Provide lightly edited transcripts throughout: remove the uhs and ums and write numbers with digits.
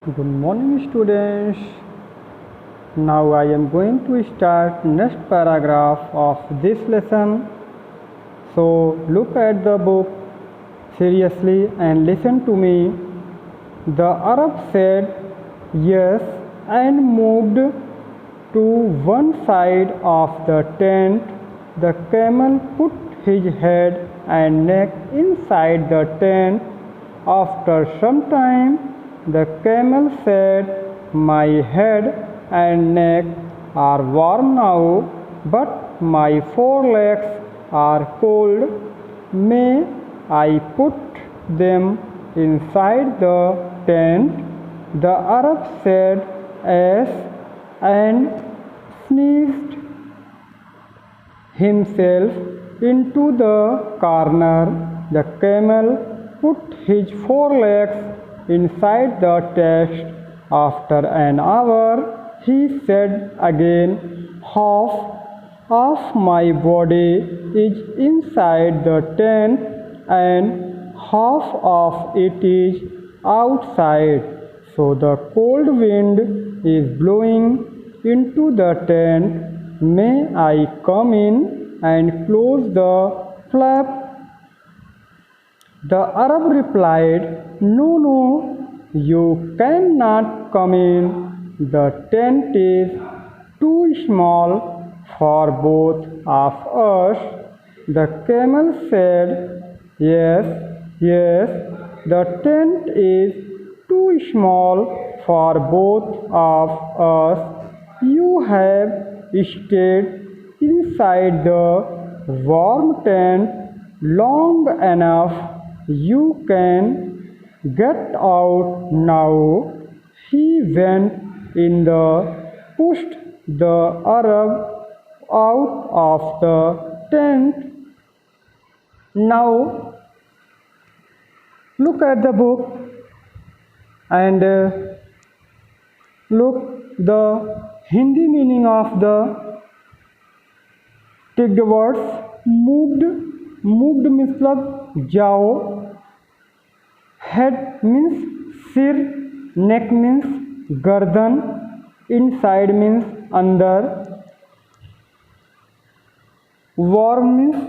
Good morning students. Now I am going to start next paragraph of this lesson. So look at the book seriously and listen to me. The Arab said yes and moved to one side of the tent. The camel put his head and neck inside the tent. After some time, the camel said, "My head and neck are warm now, but my forelegs are cold. May I put them inside the tent?" The Arab said yes and sneezed himself into the corner. The camel put his forelegs inside the tent. After an hour, he said again, "Half of my body is inside the tent and half of it is outside. So the cold wind is blowing into the tent. May I come in and close the flap?" The Arab replied, "No, no, you cannot come in. The tent is too small for both of us." The camel said, "Yes, yes, the tent is too small for both of us. You have stayed inside the warm tent long enough. You can get out now." He went in and pushed the Arab out of the tent. Now look at the book and look the Hindi meaning of the ticked words. Moved मतलब जाओ. Head means सिर. Neck means गर्दन. Inside means अंदर. Warm means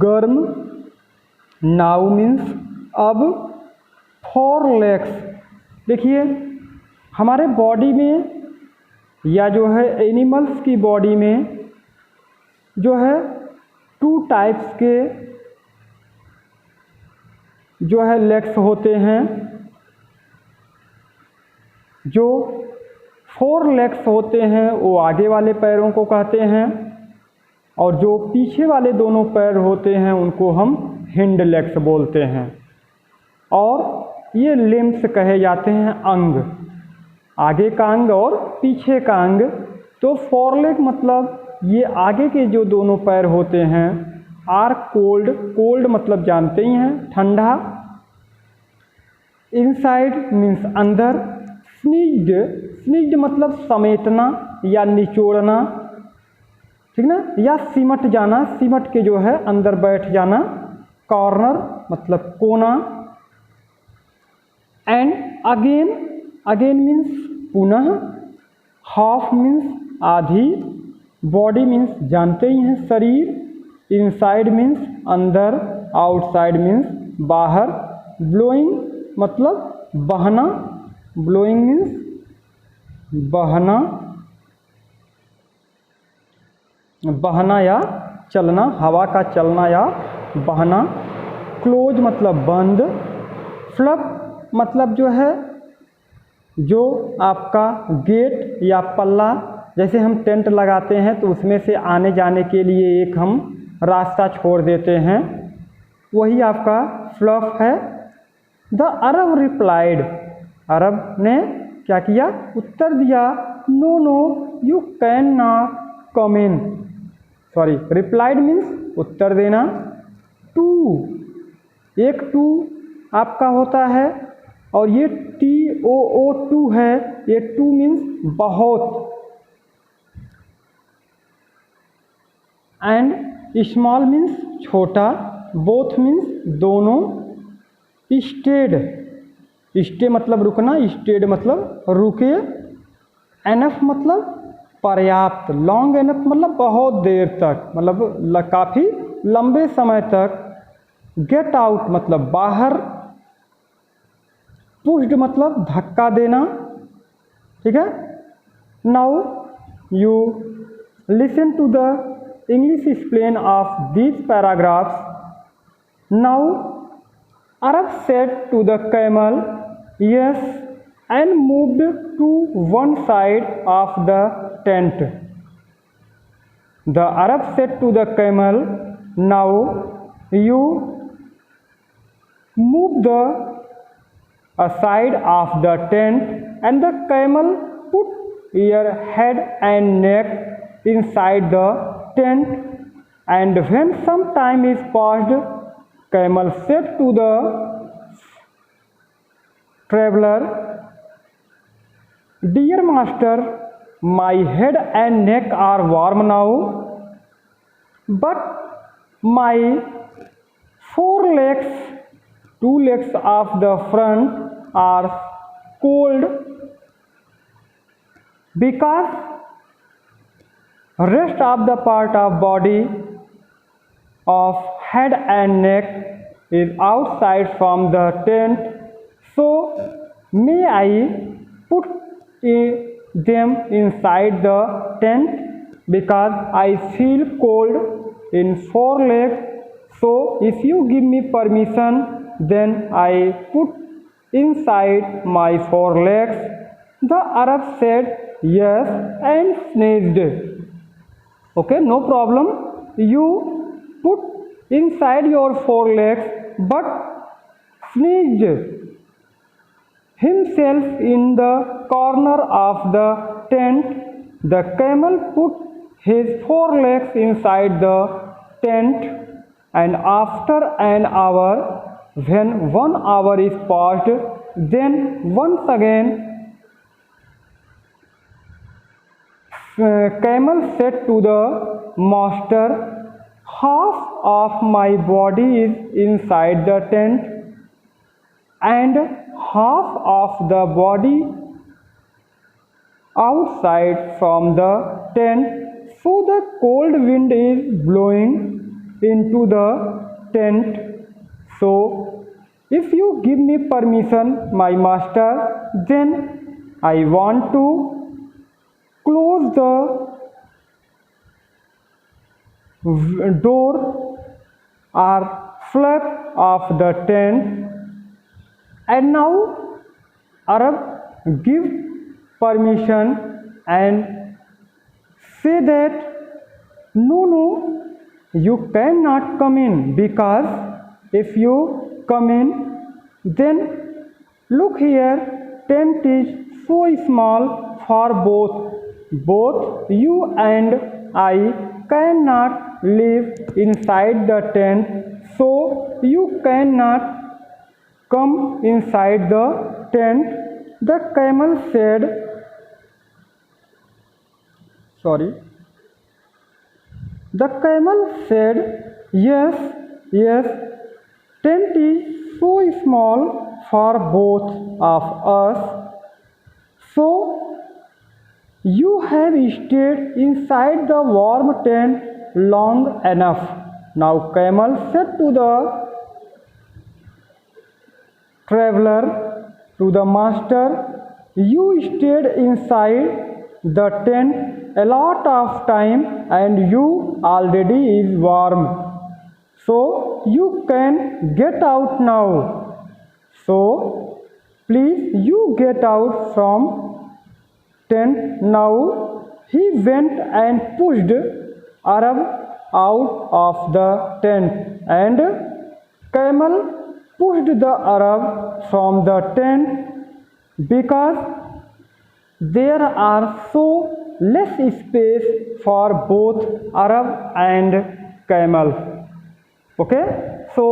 गर्म. Now means अब. Four legs. देखिए हमारे body में या जो है एनिमल्स की बॉडी में जो है टू टाइप्स के जो है लेग्स होते हैं. जो फोर लेग्स होते हैं वो आगे वाले पैरों को कहते हैं और जो पीछे वाले दोनों पैर होते हैं उनको हम हिंड लेग्स बोलते हैं. और ये लिम्स कहे जाते हैं, अंग. आगे का अंग और पीछे का अंग. तो फोर लेग मतलब ये आगे के जो दोनों पैर होते हैं. Are cold. कोल्ड मतलब जानते ही हैं, ठंडा. इनसाइड मीन्स अंदर. स्नीग्ड मतलब समेटना या निचोड़ना, ठीक ना, या सिमट जाना. सिमट के जो है अंदर बैठ जाना. कॉर्नर मतलब कोना. एंड अगेन मीन्स पुनः. हाफ मीन्स आधी. बॉडी मीन्स जानते ही हैं, शरीर. इनसाइड मीन्स अंदर. आउटसाइड मीन्स बाहर. ब्लोइंग मतलब बहना. ब्लोइंग मीन्स बहना या चलना. हवा का चलना या बहना. क्लोज मतलब बंद. फ्लप मतलब जो है जो आपका गेट या पल्ला, जैसे हम टेंट लगाते हैं तो उसमें से आने जाने के लिए एक हम रास्ता छोड़ देते हैं, वही आपका फ्लफ है. The Arab replied. अरब ने क्या किया? उत्तर दिया. No no you can not come in. Sorry, replied means उत्तर देना. टू, एक टू आपका होता है और ये TOO2 है. ये टू मीन्स बहुत. एंड स्मॉल मीन्स छोटा. बोथ मीन्स दोनों. स्टेड स्टे मतलब रुकना, स्टेड मतलब रुके, एनफ मतलब पर्याप्त, लॉन्ग एनफ मतलब बहुत देर तक, मतलब काफ़ी लंबे समय तक, गेट आउट मतलब बाहर, पुश्ड मतलब धक्का देना, ठीक है। Now you listen to the English explain of these paragraphs. Now Arab said to the camel, yes, and moved to one side of the tent. The Arab said to the camel, now you move the side of the tent, and the camel put your head and neck inside the tent, and when some time is passed, camel said to the traveler, dear master, my head and neck are warm now, but my forelegs, two legs of the front are cold because rest of the part of body of head and neck is outside from the tent, so may I put them inside the tent because I feel cold in forelegs. So if you give me permission, then I put inside my forelegs. The Arab said yes and sneezed. Okay, no problem. You put inside your forelegs, but sneezed himself in the corner of the tent. The camel put his forelegs inside the tent, and after an hour, when 1 hour is passed, then once again camel said to the master, half of my body is inside the tent and half of the body outside from the tent, so the cold wind is blowing into the tent. So if you give me permission, my master, then I want to close the door or flap of the tent. And now Arab give permission and say that no, you cannot come in, because if you come in, then look here, tent is so small for both you and I cannot live inside the tent, so you cannot come inside the tent. The camel said, the camel said, yes, tent is so small for both of us, so you have stayed inside the warm tent long enough. Now camel said to the traveler, to the master, you stayed inside the tent a lot of time and you already is warm, so you can get out now. So please you get out from tent now. He went and pushed Arab out of the tent, and camel pushed the Arab from the tent because there are so less space for both Arab and camel. Okay, so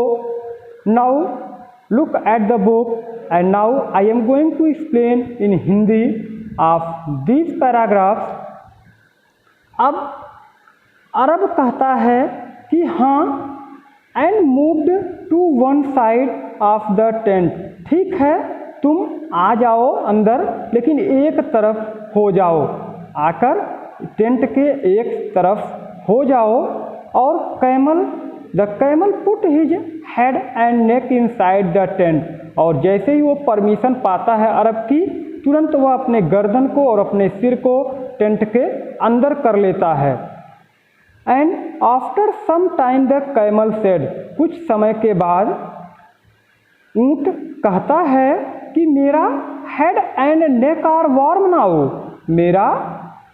now look at the book, and now I am going to explain in Hindi of these paragraphs. अब अरब कहता है कि हाँ, and moved to one side of the tent, ठीक है, तुम आ जाओ अंदर, लेकिन एक तरफ हो जाओ, आकर टेंट के एक तरफ हो जाओ। और the camel put his head and neck inside the tent, और जैसे ही वो परमिशन पाता है अरब की, तुरंत वह अपने गर्दन को और अपने सिर को टेंट के अंदर कर लेता है। And after some time the camel said, कुछ समय के बाद ऊँट कहता है कि मेरा head and neck are warm now, मेरा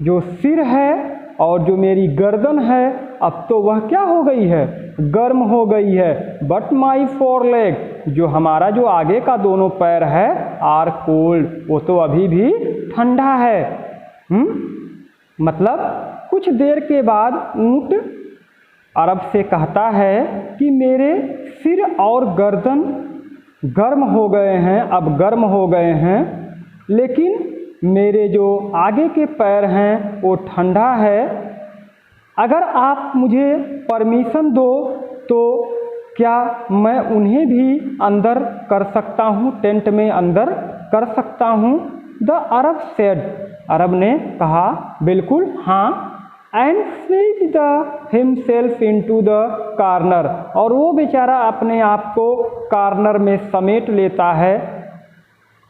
जो सिर है और जो मेरी गर्दन है अब तो वह क्या हो गई है, गर्म हो गई है। बट माई फोर लेग, जो हमारा जो आगे का दोनों पैर है, आर कोल्ड, वो तो अभी भी ठंडा है। मतलब कुछ देर के बाद ऊँट अरब से कहता है कि मेरे सिर और गर्दन गर्म हो गए हैं, अब गर्म हो गए हैं, लेकिन मेरे जो आगे के पैर हैं वो ठंडा है। अगर आप मुझे परमिशन दो तो क्या मैं उन्हें भी अंदर कर सकता हूँ, टेंट में अंदर कर सकता हूँ। द अरब सेड, अरब ने कहा बिल्कुल हाँ। And sneaked himself into the corner, और वो बेचारा अपने आप को कॉर्नर में समेट लेता है।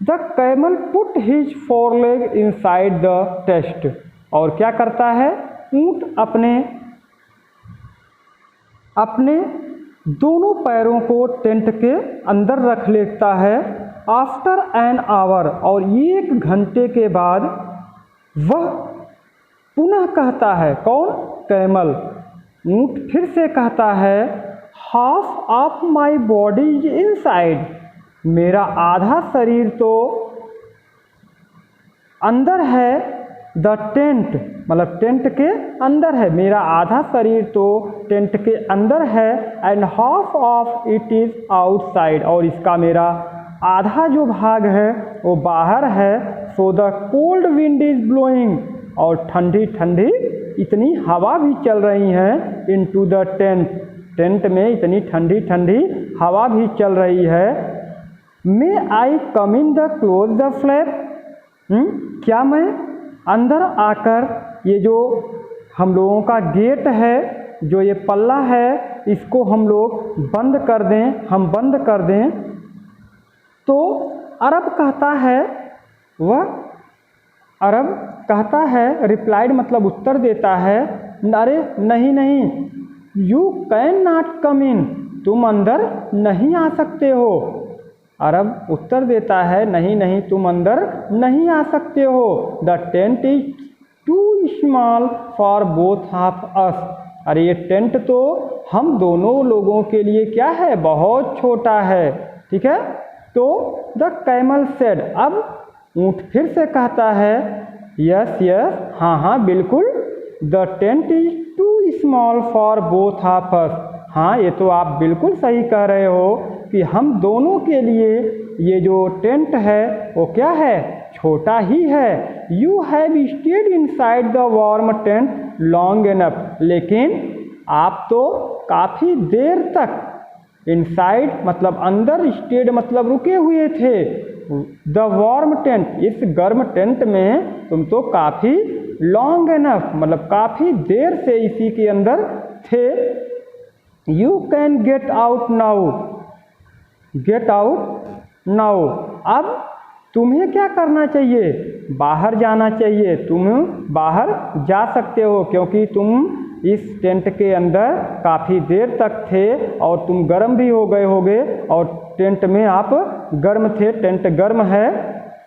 The camel put his four leg inside the tent, और क्या करता है, ऊँट अपने दोनों पैरों को टेंट के अंदर रख लेता है। आफ्टर एन आवर, और 1 घंटे के बाद वह पुनः कहता है, कौन, कैमल, ऊँट फिर से कहता है, half of my body is inside, मेरा आधा शरीर तो अंदर है। द टेंट, मतलब टेंट के अंदर है, मेरा आधा शरीर तो टेंट के अंदर है। And half of it is outside, और इसका मेरा आधा जो भाग है वो बाहर है। So the cold wind is blowing, और ठंडी ठंडी इतनी हवा भी चल रही है। इनटू द टेंट, टेंट में इतनी ठंडी ठंडी हवा भी चल रही है। May I come in the close the flap, क्या मैं अंदर आकर ये जो हम लोगों का गेट है, जो ये पल्ला है, इसको हम लोग बंद कर दें, हम बंद कर दें। तो अरब कहता है, वह अरब कहता है, रिप्लाइड मतलब उत्तर देता है, अरे नहीं नहीं, यू कैन नॉट कम इन, तुम अंदर नहीं आ सकते हो। अरब उत्तर देता है, नहीं नहीं, तुम अंदर नहीं आ सकते हो। The tent is too small for both of us, अरे ये टेंट तो हम दोनों लोगों के लिए क्या है, बहुत छोटा है। ठीक है, तो द कैमल सेड, अब ऊँट फिर से कहता है, यस यस, हाँ हाँ बिल्कुल, the tent is too small for both of us, हाँ ये तो आप बिल्कुल सही कह रहे हो कि हम दोनों के लिए ये जो टेंट है वो क्या है, छोटा ही है। You have stayed inside the warm tent long enough, लेकिन आप तो काफ़ी देर तक इनसाइड मतलब अंदर, स्टेड मतलब रुके हुए थे, द वार्म टेंट, इस गर्म टेंट में तुम तो काफ़ी लॉन्ग एनफ मतलब काफ़ी देर से इसी के अंदर थे। You can get out now, get out now, अब तुम्हें क्या करना चाहिए, बाहर जाना चाहिए, तुम बाहर जा सकते हो, क्योंकि तुम इस टेंट के अंदर काफ़ी देर तक थे और तुम गर्म भी हो गए होगे, और टेंट में आप गर्म थे, टेंट गर्म है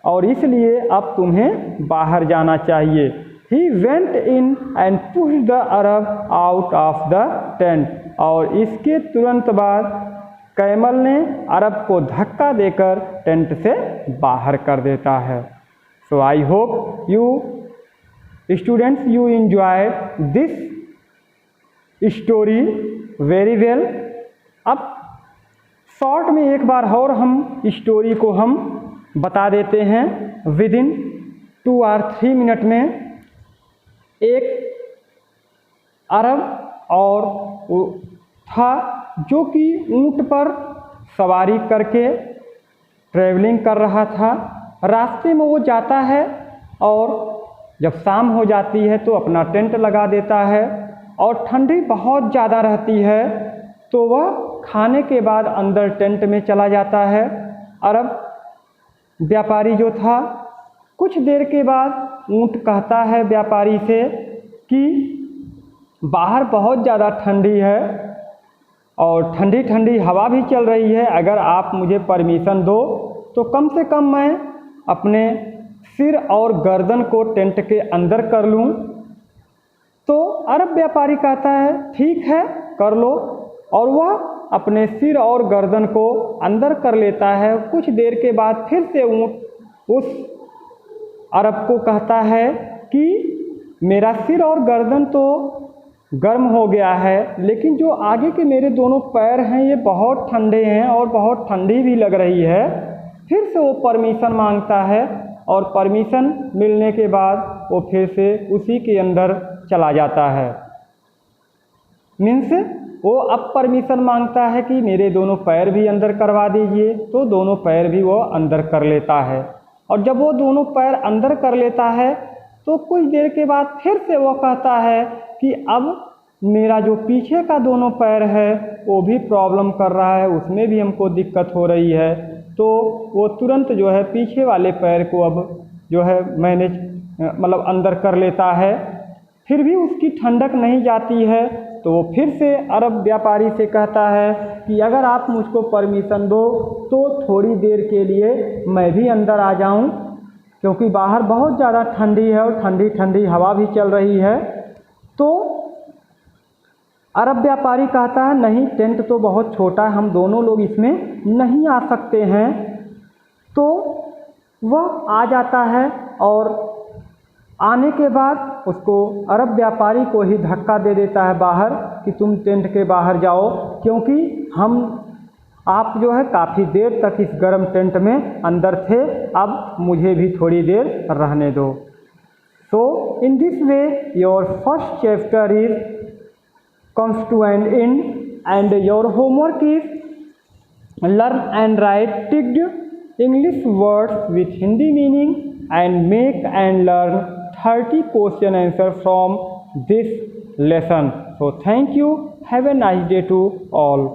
और इसलिए अब तुम्हें बाहर जाना चाहिए। He went in and pushed the Arab out of the tent, और इसके तुरंत बाद कैमल ने अरब को धक्का देकर टेंट से बाहर कर देता है। So I hope you students you enjoy this story very well. अब शॉर्ट में एक बार और हम स्टोरी को हम बता देते हैं विद इन 2 or 3 मिनट में। एक अरब और था जो कि ऊँट पर सवारी करके ट्रैवलिंग कर रहा था। रास्ते में वो जाता है और जब शाम हो जाती है तो अपना टेंट लगा देता है और ठंडी बहुत ज़्यादा रहती है तो वह खाने के बाद अंदर टेंट में चला जाता है। अरब व्यापारी जो था, कुछ देर के बाद ऊँट कहता है व्यापारी से कि बाहर बहुत ज़्यादा ठंडी है और ठंडी ठंडी हवा भी चल रही है, अगर आप मुझे परमिशन दो तो कम से कम मैं अपने सिर और गर्दन को टेंट के अंदर कर लूँ। तो अरब व्यापारी कहता है ठीक है कर लो, और वह अपने सिर और गर्दन को अंदर कर लेता है। कुछ देर के बाद फिर से ऊँट उस अरब को कहता है कि मेरा सिर और गर्दन तो गर्म हो गया है, लेकिन जो आगे के मेरे दोनों पैर हैं ये बहुत ठंडे हैं और बहुत ठंडी भी लग रही है। फिर से वो परमिशन मांगता है और परमिशन मिलने के बाद वो फिर से उसी के अंदर चला जाता है। मीन्स वो अब परमिशन मांगता है कि मेरे दोनों पैर भी अंदर करवा दीजिए, तो दोनों पैर भी वो अंदर कर लेता है। और जब वो दोनों पैर अंदर कर लेता है तो कुछ देर के बाद फिर से वो कहता है कि अब मेरा जो पीछे का दोनों पैर है वो भी प्रॉब्लम कर रहा है, उसमें भी हमको दिक्कत हो रही है। तो वो तुरंत जो है पीछे वाले पैर को अब जो है मैनेज मतलब अंदर कर लेता है। फिर भी उसकी ठंडक नहीं जाती है तो वो फिर से अरब व्यापारी से कहता है कि अगर आप मुझको परमिशन दो तो थोड़ी देर के लिए मैं भी अंदर आ जाऊं, क्योंकि बाहर बहुत ज़्यादा ठंडी है और ठंडी ठंडी हवा भी चल रही है। तो अरब व्यापारी कहता है नहीं, टेंट तो बहुत छोटा है, हम दोनों लोग इसमें नहीं आ सकते हैं। तो वह आ जाता है और आने के बाद उसको अरब व्यापारी को ही धक्का दे देता है बाहर कि तुम टेंट के बाहर जाओ, क्योंकि आप जो है काफ़ी देर तक इस गर्म टेंट में अंदर थे, अब मुझे भी थोड़ी देर रहने दो। So in this way your first chapter is comes to an end and your homework is learn and write ticked English words with Hindi meaning and make and learn 30 question answer from this lesson. So thank you. Have a nice day to all.